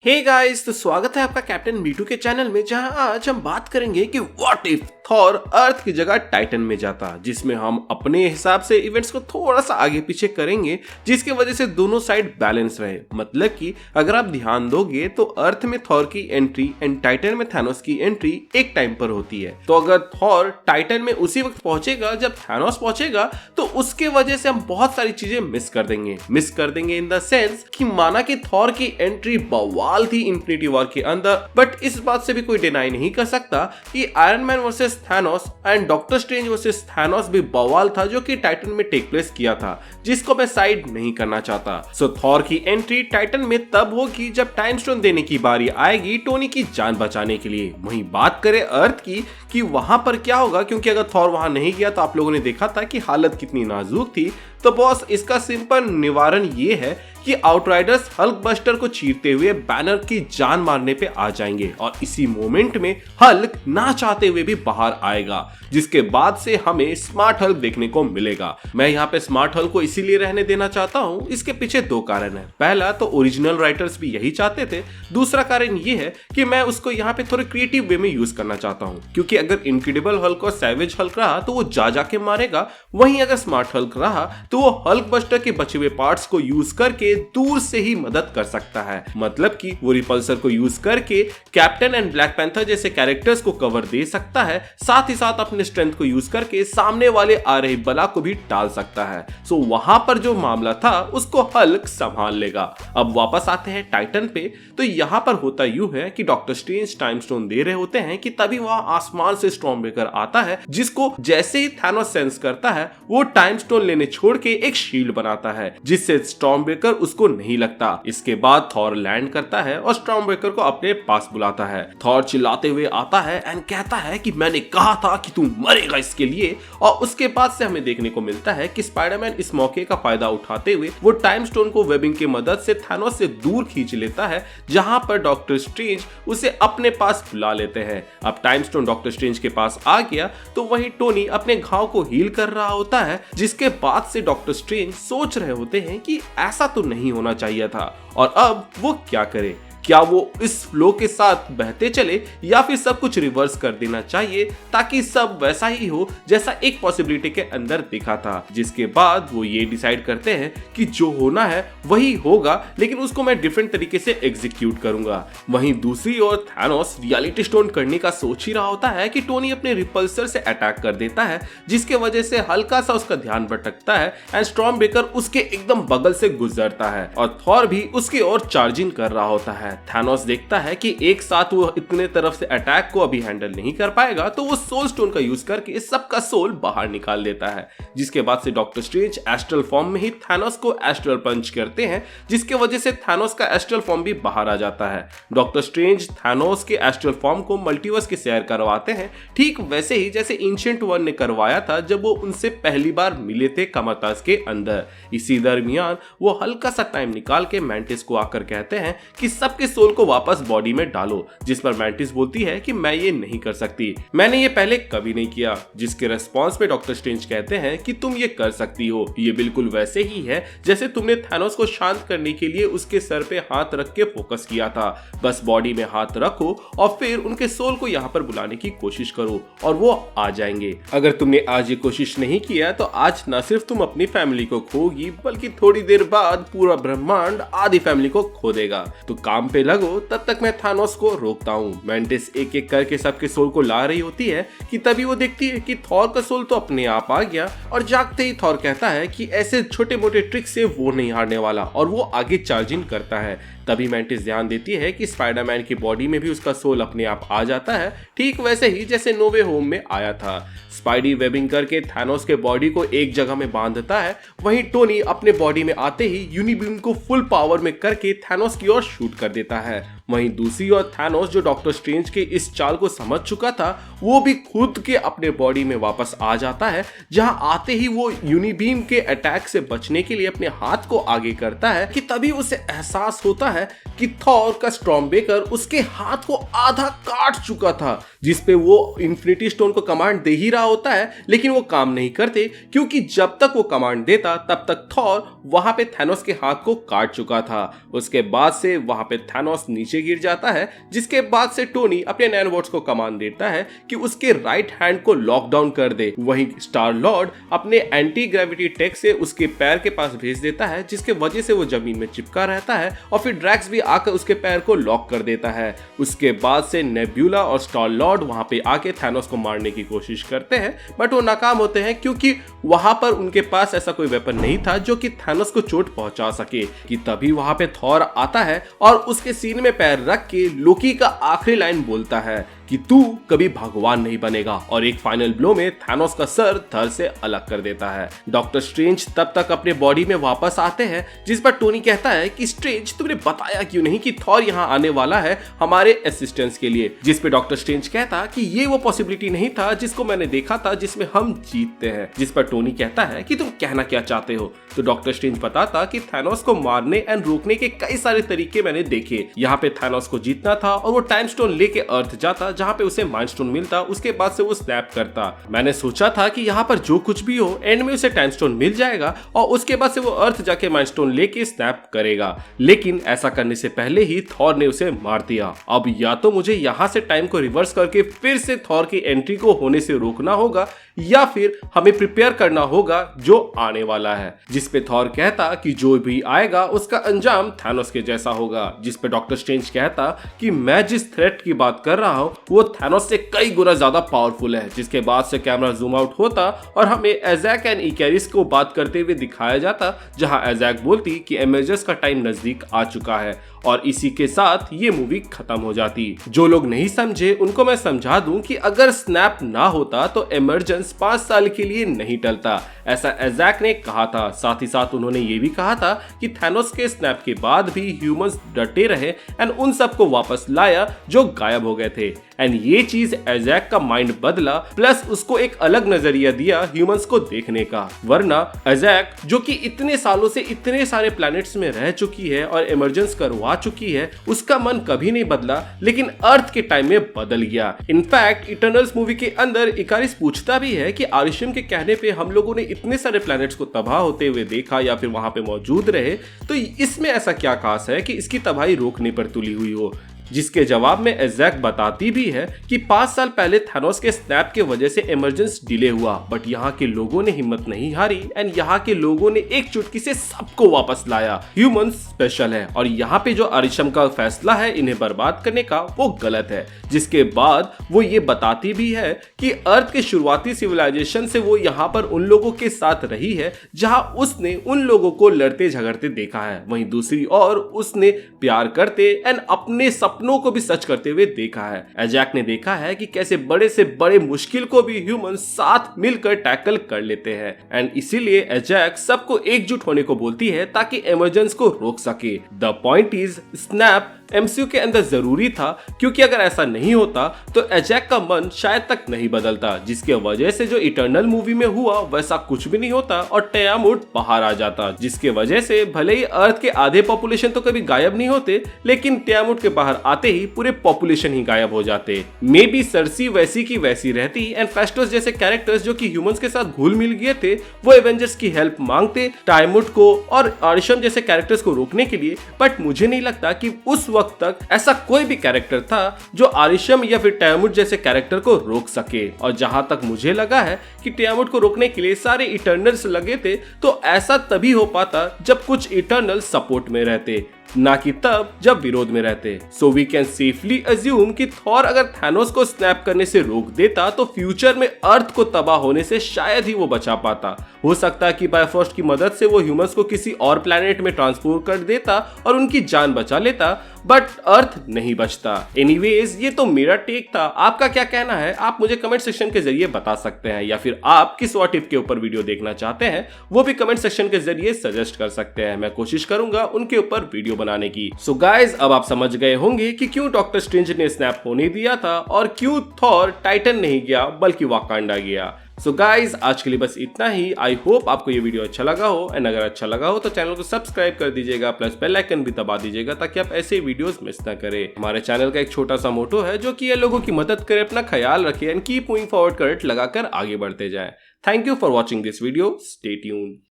Hey guys, तो स्वागत है आपका कैप्टन मीटू के चैनल में, जहां आज हम बात करेंगे कि व्हाट इफ थॉर अर्थ की जगह टाइटन में जाता, जिसमें हम अपने हिसाब से इवेंट्स को थोड़ा सा आगे पीछे करेंगे, जिसकी वजह से दोनों साइड बैलेंस रहे। मतलब कि अगर आप ध्यान दोगे तो अर्थ में थॉर की एंट्री एंड टाइटन में थैनोस की एंट्री एक टाइम पर होती है। तो अगर थॉर टाइटन में उसी वक्त पहुंचेगा जब थैनोस पहुंचेगा, तो उसके वजह से हम बहुत सारी चीजें मिस कर देंगे इन द सेंस कि माना कि थॉर की एंट्री बवाल थी इन्फिनिटी वॉर के अंदर, बट इस बात से भी कोई डिनाई नहीं कर सकता कि iron man versus Thanos and doctor strange versus Thanos भी बवाल था, जो कि टाइटन में टेक प्लेस किया था, जिसको मैं साइड नहीं करना चाहता। सो थॉर की एंट्री टाइटन में तब होगी जब टाइम स्टोन देने की बारी आएगी टोनी की जान बचाने के लिए। वहीं बात करें अर्थ की कि वहां पर क्या होगा, क्योंकि अगर थॉर वहां नहीं गया तो आप लोगों ने देखा था कि हालत कितनी नाजुक थी। तो बॉस, इसका सिंपल निवारण ये है कि आउटराइडर्स हल्क बस्टर को चीरते हुए बैनर की जान मारने पे आ जाएंगे और इसी मोमेंट में हल्क ना चाहते हुए भी बाहर आएगा, जिसके बाद से हमें स्मार्ट हल्क देखने को मिलेगा। मैं यहाँ पे स्मार्ट हल्क को इसीलिए रहने देना चाहता हूँ, इसके पीछे दो कारण है। पहला तो ओरिजिनल राइटर्स भी यही चाहते थे, दूसरा कारण ये है कि मैं उसको यहाँ पे थोड़े क्रिएटिव वे में यूज करना चाहता हूँ, क्योंकि अगर इनक्रेडिबल हल्क और सैवेज हल्क रहा तो वो जा के मारेगा, वहीं अगर स्मार्ट हल्क रहा तो वो हल्क बस्टर के बचे हुए पार्ट्स को यूज करके दूर से ही मदद कर सकता है। मतलब कि वो रिपल्सर को यूज करके कैप्टन एंड ब्लैक पैंथर जैसे कैरेक्टर्स को कवर दे सकता है, साथ ही साथ अपने स्ट्रेंथ को यूज करके सामने वाले आ रहे बला को भी टाल सकता है। सो वहां पर जो मामला था उसको हल्क संभाल लेगा। अब वापस आते हैं टाइटन पे, तो यहां पर होता यूं है कि डॉक्टर स्ट्रेंज टाइम स्टोन दे रहे होते हैं कि तभी वहां आसमान से स्टॉर्मब्रेकर आता है, जिसको जैसे ही थैनोस सेंस करता है वो टाइम स्टोन लेने छोड़ के एक शील्ड बनाता है, जिससे स्टॉर्मब्रेकर उसको नहीं लगता। इसके बाद थॉर लैंड करता है और स्टॉर्मब्रेकर को अपने पास बुलाता है। थॉर चिल्लाते हुए आता है एंड कहता है कि मैंने कहा था कि तू मरेगा इसके लिए। और उसके बाद से हमें देखने को मिलता है कि स्पाइडरमैन इस मौके का फायदा उठाते हुए वो टाइम स्टोन को वेबिंग की मदद से थैनोस से दूर खींच लेता है, जहां पर डॉक्टर स्ट्रेंज उसे अपने पास बुला लेते हैं। अब टाइम स्टोन डॉक्टर स्ट्रेंज के पास आ गया तो वहीं टोनी अपने घाव को हील कर रहा होता है, जिसके बाद से डॉक्टर स्ट्रेंज सोच रहे होते हैं कि ऐसा तो नहीं होना चाहिए था और अब वो क्या करे। क्या वो इस फ्लो के साथ बहते चले या फिर सब कुछ रिवर्स कर देना चाहिए ताकि सब वैसा ही हो जैसा एक पॉसिबिलिटी के अंदर दिखा था। जिसके बाद वो ये डिसाइड करते हैं कि जो होना है वही होगा, लेकिन उसको मैं डिफरेंट तरीके से एग्जीक्यूट करूंगा। वहीं दूसरी ओर थैनोस रियलिटी स्टोन करने का सोच ही रहा होता है कि टोनी अपने रिपल्सर से अटैक कर देता है, जिसके वजह से हल्का सा उसका ध्यान भटकता है एंड स्टॉर्मब्रेकर उसके एकदम बगल से गुजरता है और थॉर भी उसकी ओर चार्जिंग कर रहा होता है। थैनोस देखता है कि एक साथ वो इतने तरफ से अटैक को अभी हैंडल नहीं कर पाएगा, तो वो सोल स्टोन का यूज करके सबका सोल बाहर निकाल देता है। जिसके बाद से डॉक्टर स्ट्रेंज एस्ट्रल फॉर्म में ही थैनोस को एस्ट्रल पंच करते हैं, जिसके वजह से थैनोस का एस्ट्रल फॉर्म भी बाहर आ जाता है। डॉक्टर स्ट्रेंज थैनोस के एस्ट्रल फॉर्म को मल्टीवर्स के शेयर करवाते हैं, ठीक वैसे ही जैसे एंशिएंट वन ने करवाया था जब वो उनसे पहली बार मिले थे कमातास के अंदर। इसी दरमियान वो हल्का सा टाइम निकाल के मैंटिस को आकर कहते हैं कि सबके सोल को वापस बॉडी में डालो, जिस पर मैंटिस बोलती है कि मैं ये नहीं कर सकती, मैंने ये पहले कभी नहीं किया। जिसके रेस्पॉन्स पे डॉक्टर स्ट्रेंज कहते हैं कि तुम ये कर सकती हो, ये बिल्कुल वैसे ही है जैसे तुमने थैनोस को शांत करने के लिए उसके सर पे हाथ रख के फोकस किया था। बस बॉडी में हाथ रखो और फिर उनके सोल को यहाँ पर बुलाने की कोशिश करो और वो आ जाएंगे। अगर तुमने आज ये कोशिश नहीं किया तो आज न सिर्फ तुम अपनी फैमिली को खोगी, बल्कि थोड़ी देर बाद पूरा ब्रह्मांड आधी फैमिली को खो देगा। तो काम पे लगो, तब तक मैं थानोस को रोकता हूँ। मैंटिस एक एक करके सबके सोल को ला रही होती है कि तभी वो देखती है कि थॉर का सोल तो अपने आप आ गया और जागते ही थॉर कहता है कि ऐसे छोटे मोटे ट्रिक से वो नहीं हारने वाला और वो आगे चार्जिंग करता है। तभी मैंटिस ध्यान देती है कि स्पाइडरमैन की बॉडी में भी उसका सोल अपने आप आ जाता है, ठीक वैसे ही जैसे नो वे होम में आया था। स्पाइडी वेबिंग करके थैनोस के बॉडी को एक जगह में बांधता है, वहीं टोनी अपने बॉडी में आते ही यूनिबीम को फुल पावर में करके थैनोस की ओर शूट कर देता है। वहीं दूसरी ओर थैनोस, जो डॉक्टर स्ट्रेंज के इस चाल को समझ चुका था, वो भी खुद के अपने बॉडी में वापस आ जाता है, जहां आते ही वो यूनिबीम के अटैक से बचने के लिए अपने हाथ को आगे करता है कि तभी उसे एहसास होता है कि थॉर का स्टॉर्मब्रेकर उसके हाथ को आधा काट चुका था, जिसपे वो इन्फिनिटी स्टोन को कमांड दे ही रहा होता है, लेकिन वो काम नहीं करते क्योंकि जब तक वो कमांड देता तब तक थॉर वहां पे थैनोस के हाथ को काट चुका था। उसके बाद से वहां पे थैनोस नीचे गिर जाता है, जिसके बाद से टोनी अपने नैनोबॉट्स को कमांड देता है कि उसके राइट हैंड को लॉकडाउन कर दे। वहीं स्टार लॉर्ड अपने एंटी ग्रेविटी टेक से उसके पैर के पास भेज देता है, जिसके वजह से वो जमीन में चिपका रहता है और फिर ड्रैक्स भी आकर उसके पैर को लॉक कर देता है। उसके बाद से नेब्यूला और स्टार लॉर्ड वहां पे आके थैनोस को मारने की कोशिश करते हैं, बट वो नाकाम होते हैं क्योंकि वहां पर उनके पास ऐसा कोई वेपन नहीं था जो कि थैनोस को चोट पहुंचा सके। कि तभी वहां पे थॉर आता है और उसके सीने में पैर रख के लोकी का आखिरी लाइन बोलता है कि तू कभी भगवान नहीं बनेगा, और एक फाइनल ब्लो में थैनोस का सर धड़ से अलग कर देता है। डॉक्टर स्ट्रेंज तब तक अपने बॉडी में वापस आते हैं, जिस पर टोनी कहता है कि स्ट्रेंज तुमने बताया क्यों नहीं कि थॉर यहाँ आने वाला है हमारे असिस्टेंस के लिए, जिस पे डॉक्टर स्ट्रेंज कहता कि ये वो पॉसिबिलिटी नहीं था जिसको मैंने देखा था जिसमें हम जीतते हैं। जिस पर टोनी कहता है कि तुम कहना क्या चाहते हो। तो डॉक्टर स्ट्रेंज बताता कि थैनोस को मारने एंड रोकने के कई सारे तरीके मैंने देखे। यहाँ पे थैनोस को जीतना था और वो टाइम स्टोन लेके अर्थ जाता, जहाँ पे उसे माइंड स्टोन मिलता, उसके बाद से वो स्नैप करता। मैंने सोचा था कि यहाँ पर जो कुछ भी हो एंड में उसे टाइम स्टोन मिल जाएगा और उसके बाद से वो अर्थ जाके माइंड स्टोन लेके स्नैप करेगा, लेकिन ऐसा करने से पहले ही थॉर ने उसे मार दिया। अब या तो मुझे यहाँ से टाइम को रिवर्स करके फिर से थॉर की एंट्री को होने से रोकना होगा, या फिर हमें प्रिपेयर करना होगा जो आने वाला है। जिस पे थॉर कहता कि जो भी आएगा उसका अंजाम थैनोस के जैसा होगा। जिस पे डॉक्टर स्ट्रेंज कहता कि मैं जिस थ्रेट की बात कर रहा हूँ वो थैनोस से कई गुना ज्यादा पावरफुल है। जिसके बाद से कैमरा जूम आउट होता और हमें एजैक एंड इकैरिस को बात करते हुए दिखाया जाता, जहां एजैक बोलती कि एवेंजर्स का टाइम नजदीक आ चुका है, और इसी के साथ ये मूवी खत्म हो जाती। जो लोग नहीं समझे उनको मैं समझा दूं कि अगर स्नैप ना होता तो इमरजेंस 5 साल के लिए नहीं टलता, ऐसा एजैक ने कहा था। साथ ही साथ उन्होंने ये भी कहा था कि थैनोस के स्नैप के बाद भी ह्यूमंस डटे रहे एंड उन सबको वापस लाया जो गायब हो गए थे। एंड ये चीज एजैक का माइंड बदला, प्लस उसको एक अलग नजरिया दिया ह्यूमंस को देखने का। वरना एजैक जो कि इतने सालों से इतने सारे प्लैनेट्स में रह चुकी है और इमरजेंस करवा चुकी है, उसका मन कभी नहीं बदला, लेकिन अर्थ के टाइम में बदल गया। इनफैक्ट इटर्नल्स मूवी के अंदर इकारिस पूछता भी है कि आरिशम के कहने पे हम लोगों ने इतने सारे प्लैनेट्स को तबाह होते हुए देखा या फिर वहां पे मौजूद रहे, तो इसमें ऐसा क्या खास है कि इसकी तबाही रोकने पर तुली हुई हो। जिसके जवाब में एजैक बताती भी है कि 5 साल पहले थैनोस के स्नैप के वजह से इमरजेंस डिले हुआ, बट यहाँ के लोगों ने हिम्मत नहीं हारी एंड यहाँ के लोगों ने एक चुटकी से सबको वापस लाया। ह्यूमंस स्पेशल है और यहाँ पे जो अरिशम का फैसला है इन्हें बर्बाद करने का वो गलत है। जिसके बाद वो ये बताती भी है कि अर्थ के शुरुआती सिविलाइजेशन से वो यहाँ पर उन लोगों के साथ रही है जहाँ उसने उन लोगों को लड़ते झगड़ते देखा है, वहीं दूसरी ओर उसने प्यार करते एंड अपने सपनों को भी सच करते हुए देखा है। एजैक ने देखा है कि कैसे बड़े से बड़े मुश्किल को भी ह्यूमन साथ मिलकर टैकल कर लेते हैं एंड इसीलिए एजैक सबको एकजुट होने को बोलती है ताकि इमरजेंस को रोक सके। The point is snap MCU के अंदर जरूरी था, क्योंकि अगर ऐसा नहीं होता तो एजैक का मन शायद तक नहीं बदलता, जिसके वजह से जो इटर्नल मूवी में हुआ वैसा कुछ भी नहीं होता और टियामुट बाहर आ जाता, जिसके वजह से भले ही अर्थ के आधे पॉपुलेशन तो कभी गायब नहीं होते, लेकिन टियामुट के बाहर आते ही पूरे पॉपुलेशन ही गायब हो जाते। मे बी सर्सी वैसी की वैसी रहती एंड फेस्टस जैसे कैरेक्टर्स जो कि ह्यूमंस के साथ घुल मिल गए थे वो एवेंजर्स की हेल्प मांगते टियामुट को और आरिशम जैसे कैरेक्टर्स को रोकने के लिए, बट मुझे नहीं लगता कि उस वक्त तक ऐसा कोई भी कैरेक्टर था जो आरिशम या फिर टियामुट जैसे कैरेक्टर को रोक सके। और जहां तक मुझे लगा है कि टियामुट को रोकने के लिए सारे इटर्नल्स लगे थे, तो ऐसा तभी हो पाता जब कुछ इटर्नल सपोर्ट में रहते, ना कि तब जब विरोध में रहते। So we can safely assume कि थॉर अगर थैनोस को स्नैप करने से रोक देता तो फ्यूचर में अर्थ को तबाह होने से शायद ही वो बचा पाता। हो सकता है कि बायोफॉर्स की मदद से वो ह्यूमंस को किसी और प्लैनेट में ट्रांसफर कर देता और उनकी जान बचा लेता, बट अर्थ नहीं बचता। एनीवेज ये तो मेरा टेक था, आपका क्या कहना है आप मुझे कमेंट सेक्शन के जरिए बता सकते हैं, या फिर आप किस व्हाट इफ के ऊपर वीडियो देखना चाहते हैं वो भी कमेंट सेक्शन के जरिए सजेस्ट कर सकते हैं। मैं कोशिश करूंगा उनके ऊपर वीडियो बनाने की। सो गाइज अब आप समझ गए होंगे कि क्यों डॉक्टर स्ट्रेंज ने स्नैप होने दिया था और क्यों थॉर टाइटन नहीं गया बल्कि वाकांडा गया। सो गाइज आज के लिए बस इतना ही। आई होप आपको ये वीडियो अच्छा लगा हो, एंड अगर अच्छा लगा हो तो चैनल को सब्सक्राइब कर दीजिएगा, प्लस बेल आइकन भी दबा दीजिएगा ताकि आप ऐसे वीडियोस मिस ना करें। हमारे चैनल का एक छोटा सा मोटो है जो कि ये लोगों की मदद करे, अपना ख्याल रखे and keep moving forward current लगाकर आगे बढ़ते जाए। Thank you for watching this video, stay tuned.